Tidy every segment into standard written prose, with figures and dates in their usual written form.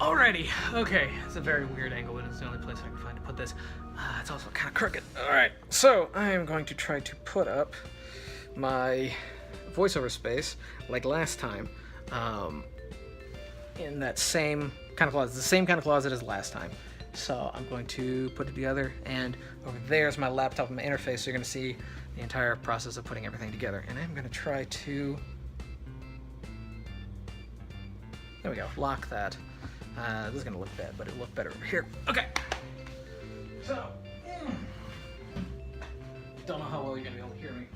Alrighty, okay. It's a very weird angle, but it's the only place I can find to put this. It's also kind of crooked. Alright, so I am going to try to put up my voiceover space like last time, in that same kind of closet, the same kind of closet as last time. So I'm going to put it together, and over there's my laptop and my interface, so you're going to see the entire process of putting everything together. And I'm going to try to, there we go, lock that. This is going to look bad, but it'll look better over here. Okay. So, don't know how well you're going to be able to hear me.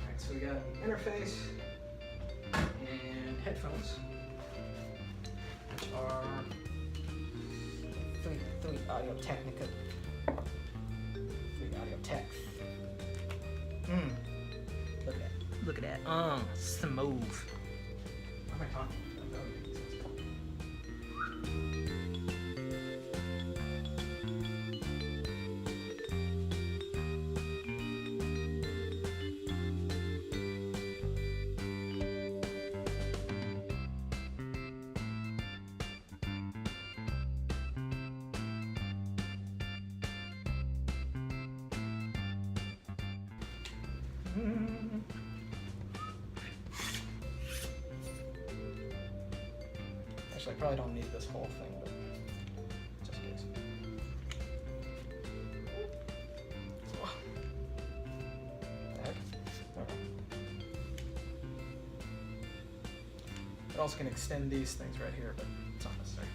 Alright, so we got interface and headphones, which are three Audio Technica. Three Audio Tech. Look at that. Look at that. Smooth. What am I talking about? Actually, I probably don't need this whole thing, but just in case. It also can extend these things right here, but it's not necessary.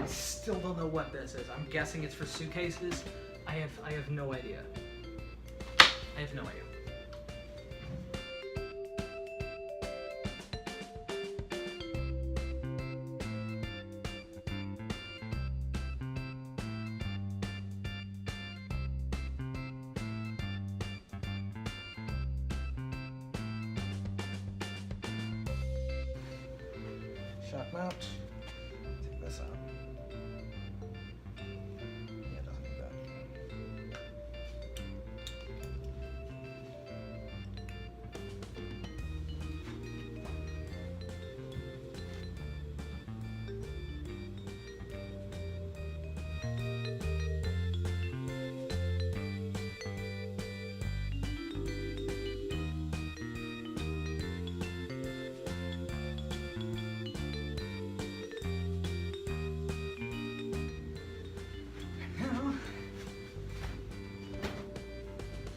Still don't know what this is. I'm guessing it's for suitcases. I have no idea. I have no idea. Shock mount. Take this out.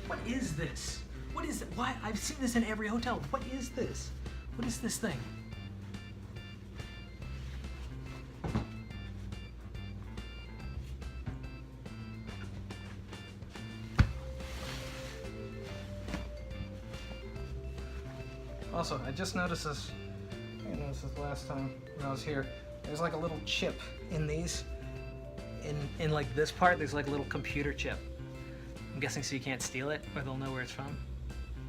What is this? What is it? Why? I've seen this in every hotel. What is this? What is this thing? Also, I just noticed this. I noticed this last time when I was here. There's like a little chip in these. In like this part, there's like a little computer chip. I'm guessing so you can't steal it, or they'll know where it's from,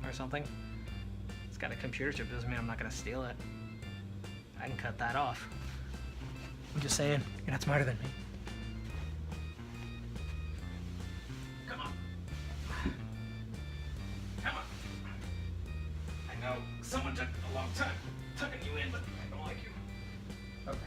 or something. It's got a computer chip, doesn't mean I'm not gonna steal it. I can cut that off. I'm just saying, you're not smarter than me. Come on. Come on. I know someone took a long time tucking you in, but I don't like you. Okay.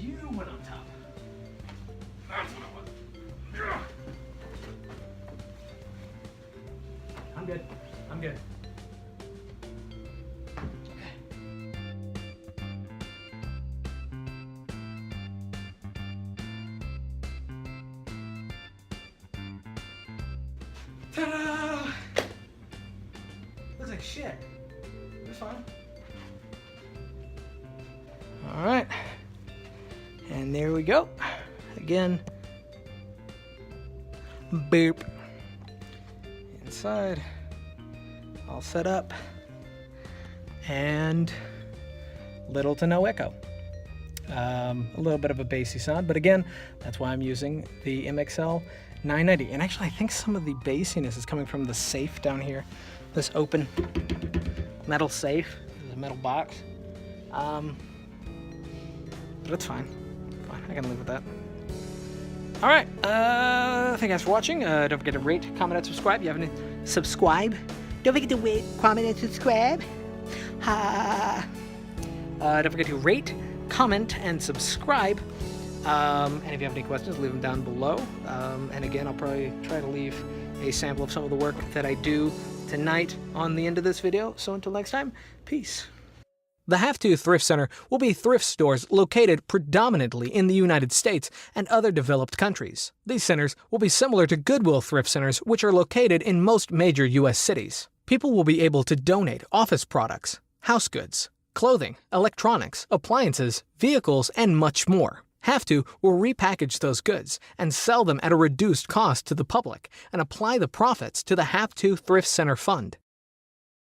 You went on top. That's what I want. I'm good. I'm good. Okay. Ta-da! Looks like shit. It's fine. All right. And there we go. Again, boop. Inside, all set up, and little to no echo. A little bit of a bassy sound, but again, that's why I'm using the MXL 990. And actually, I think some of the bassiness is coming from the safe down here. This open metal safe, the metal box. But it's fine. Fine, I can live with that. All right, thank you guys for watching. Don't forget to rate, comment, and subscribe. You have any subscribe? Don't forget to rate, comment, and subscribe. Don't forget to rate, comment, and subscribe. And if you have any questions, leave them down below. And again, I'll probably try to leave a sample of some of the work that I do tonight on the end of this video. So until next time, peace. The Have-To Thrift Center will be thrift stores located predominantly in the United States and other developed countries. These centers will be similar to Goodwill thrift centers, which are located in most major U.S. cities. People will be able to donate office products, house goods, clothing, electronics, appliances, vehicles, and much more. Have-To will repackage those goods and sell them at a reduced cost to the public and apply the profits to the Have-To Thrift Center Fund.